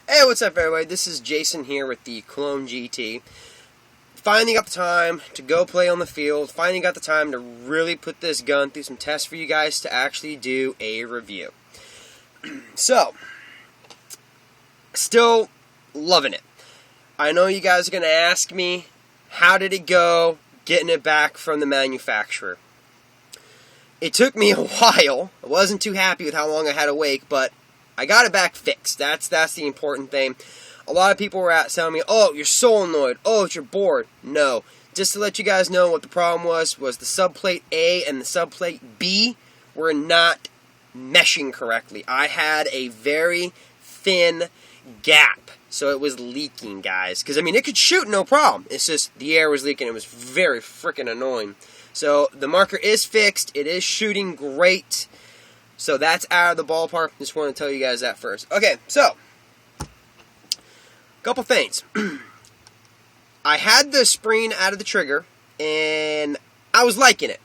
Hey, what's up everybody? This is Jason here with the Clone GT. Finally got the time to go play on the field. Finally got the time to really put this gun through some tests for you guys to actually do a review. So, still loving it. I know you guys are going to ask me, how did it go getting it back from the manufacturer? It took me a while. I wasn't too happy with how long I had to wait, but I got it back fixed. That's the important thing. A lot of people were telling me, oh, you're solenoid. Oh, you're bored. No. Just to let you guys know what the problem was the subplate A and the subplate B were not meshing correctly. I had a very thin gap, so it was leaking, guys. Because, I mean, it could shoot, no problem. It's just the air was leaking. It was very freaking annoying. So, the marker is fixed. It is shooting great. So that's out of the ballpark. Just want to tell you guys that first. Okay, so, couple things. I had the spring out of the trigger, and I was liking it.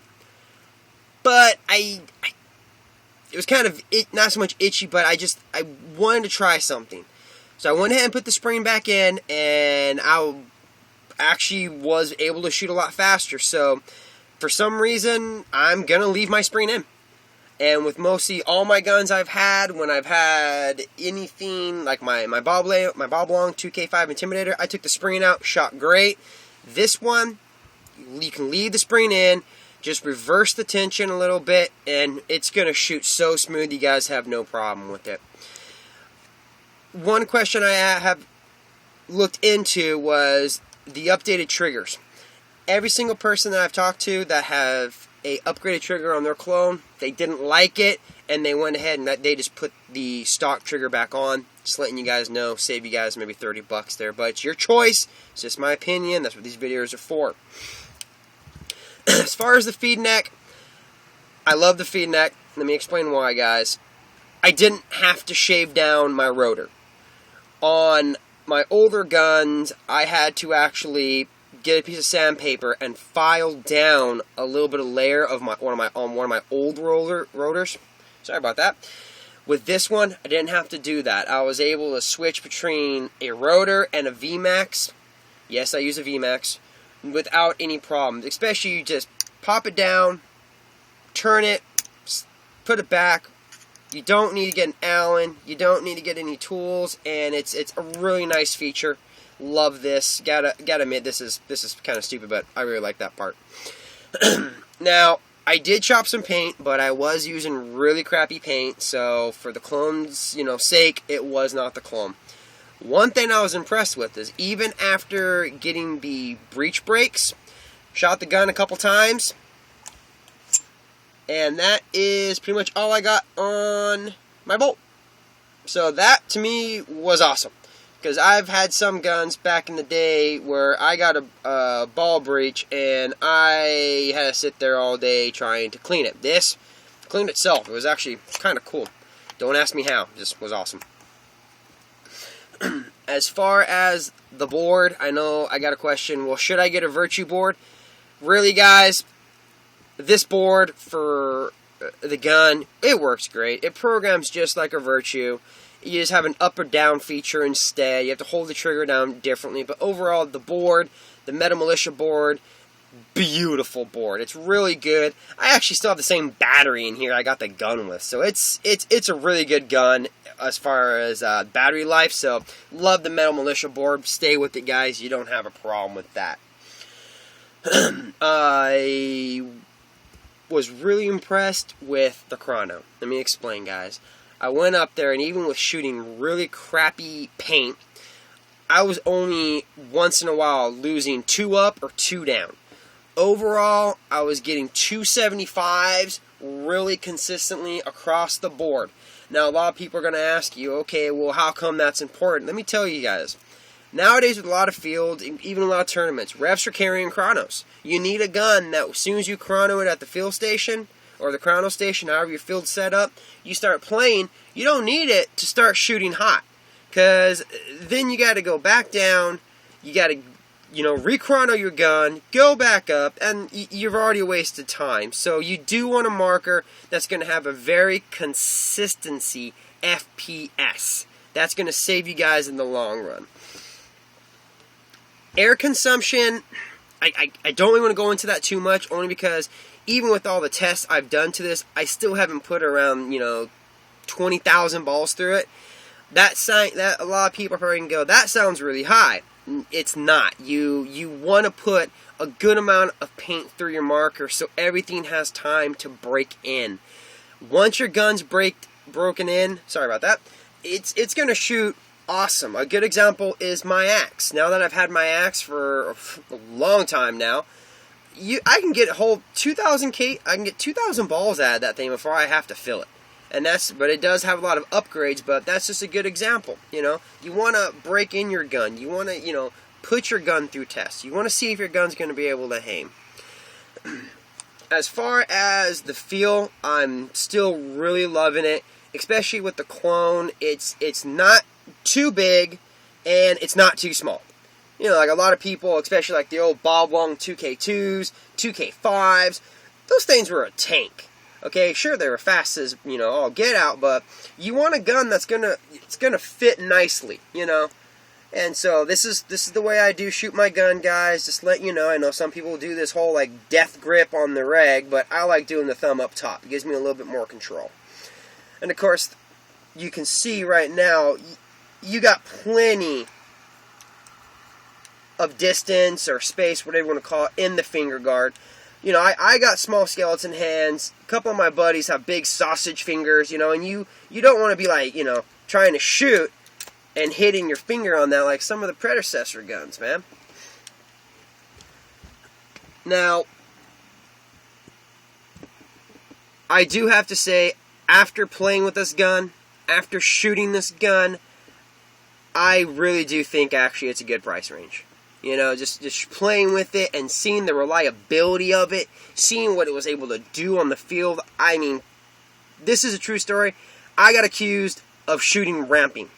But it was kind of, not so much itchy, but I wanted to try something. So I went ahead and put the spring back in, and I actually was able to shoot a lot faster. So, for some reason, I'm going to leave my spring in. And with mostly all my guns I've had, when I've had anything like my Bob Long 2K5 Intimidator, I took the spring out, shot great. This one, you can leave the spring in, just reverse the tension a little bit, and it's going to shoot so smooth, you guys have no problem with it. One question I have looked into was the updated triggers. Every single person that I've talked to that have a upgraded trigger on their clone, they didn't like it, and they went ahead and they just put the stock trigger back on. Just letting you guys know, save you guys maybe $30 there, but it's your choice. It's just my opinion. That's what these videos are for. As far as the feed neck, I love the feed neck. Let me explain why, guys. I didn't have to shave down my rotor. On my older guns, I had to actually get a piece of sandpaper and file down a little bit of layer of one of my old rotors. Sorry about that. With this one, I didn't have to do that. I was able to switch between a rotor and a VMAX. Yes, I use a VMAX without any problems. Especially you just pop it down, turn it, put it back. You don't need to get an Allen. You don't need to get any tools, and it's a really nice feature. Love this. Gotta admit, this is kind of stupid, but I really like that part. Now, I did chop some paint, but I was using really crappy paint, so for the clone's, sake, it was not the clone. One thing I was impressed with is even after getting the breech brakes, shot the gun a couple times, and that is pretty much all I got on my bolt. So that, to me, was awesome. Because I've had some guns back in the day where I got a ball breach and I had to sit there all day trying to clean it. This cleaned itself. It was actually kind of cool. Don't ask me how. It just was awesome. As far as the board, I know I got a question. Well, should I get a Virtue board? Really, guys, this board for the gun, it works great. It programs just like a Virtue. You just have an up or down feature instead. You have to hold the trigger down differently. But overall, the board, the Metal Militia board, beautiful board. It's really good. I actually still have the same battery in here I got the gun with. So it's a really good gun as far as battery life. So love the Metal Militia board. Stay with it, guys. You don't have a problem with that. I was really impressed with the chrono. Let me explain, guys. I went up there, and even with shooting really crappy paint, I was only once in a while losing 2 up or 2 down. Overall, I was getting 275s really consistently across the board. Now, a lot of people are going to ask you, okay, well, how come that's important? Let me tell you guys. Nowadays, with a lot of fields, even a lot of tournaments, refs are carrying chronos. You need a gun that, as soon as you chrono it at the field station, or the chrono station, however your field's set up, you start playing, you don't need it to start shooting hot. Because then you got to go back down, you got to, re-chrono your gun, go back up, and you've already wasted time. So you do want a marker that's going to have a very consistency FPS. That's going to save you guys in the long run. Air consumption, I don't really want to go into that too much, only because even with all the tests I've done to this, I still haven't put around, 20,000 balls through it. That a lot of people are probably going to go, that sounds really high. It's not. You want to put a good amount of paint through your marker so everything has time to break in. Once your gun's broken in, sorry about that, it's going to shoot awesome. A good example is my axe. Now that I've had my axe for a long time now, I can get a whole 2,000 balls out of that thing before I have to fill it. But it does have a lot of upgrades, but that's just a good example. You want to break in your gun. You want to, put your gun through tests. You want to see if your gun's going to be able to aim. As far as the feel, I'm still really loving it, especially with the clone. It's not too big, and it's not too small. Like a lot of people, especially like the old Bob Wong 2K2s, 2K5s, those things were a tank. Okay, sure, they were fast as, all get out, but you want a gun that's gonna fit nicely, And so this is the way I do shoot my gun, guys. Just let you know. I know some people do this whole like death grip on the reg, but I like doing the thumb up top. It gives me a little bit more control. And of course, you can see right now, you got plenty of distance or space, whatever you want to call it, in the finger guard. I got small skeleton hands. A couple of my buddies have big sausage fingers, and you don't want to be like, trying to shoot and hitting your finger on that like some of the predecessor guns, man. Now, I do have to say, after playing with this gun, after shooting this gun, I really do think actually it's a good price range. Just playing with it and seeing the reliability of it, seeing what it was able to do on the field. I mean, this is a true story. I got accused of shooting ramping.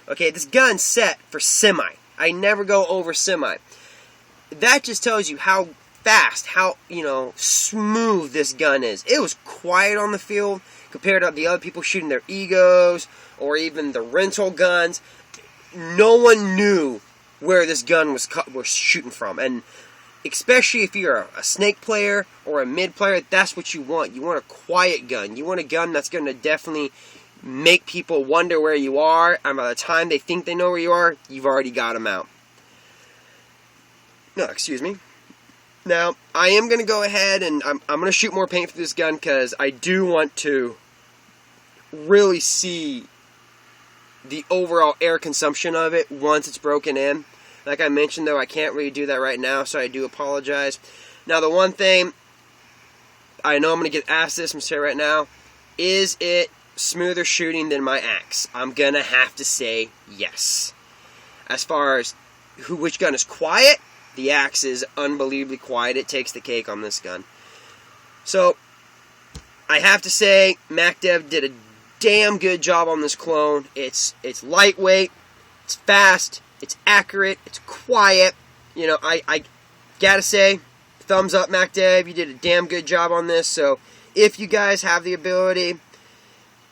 Okay, this gun's set for semi. I never go over semi. That just tells you how fast, how, smooth this gun is. It was quiet on the field compared to the other people shooting their egos or even the rental guns. No one knew where this gun was shooting from, and especially if you're a snake player or a mid player, that's what you want. You want a quiet gun. You want a gun that's going to definitely make people wonder where you are, and by the time they think they know where you are, you've already got them out. No, excuse me. Now, I am going to go ahead and I'm going to shoot more paint for this gun because I do want to really see the overall air consumption of it once it's broken in. Like I mentioned, though, I can't really do that right now, so I do apologize. Now, the one thing, I know I'm going to get asked this, I'm going to say right now, is it smoother shooting than my axe? I'm going to have to say yes. As far as which gun is quiet, the axe is unbelievably quiet. It takes the cake on this gun. So, I have to say, MacDev did a damn good job on this clone. It's lightweight, it's fast, it's accurate, it's quiet. I gotta say, thumbs up, MacDev. You did a damn good job on this. So if you guys have the ability,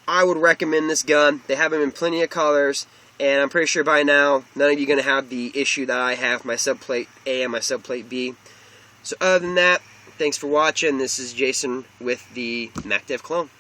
I would recommend this gun. They have them in plenty of colors, and I'm pretty sure by now none of you are going to have the issue that I have, my subplate A and my subplate B. So other than that, thanks for watching. This is Jason with the MacDev clone.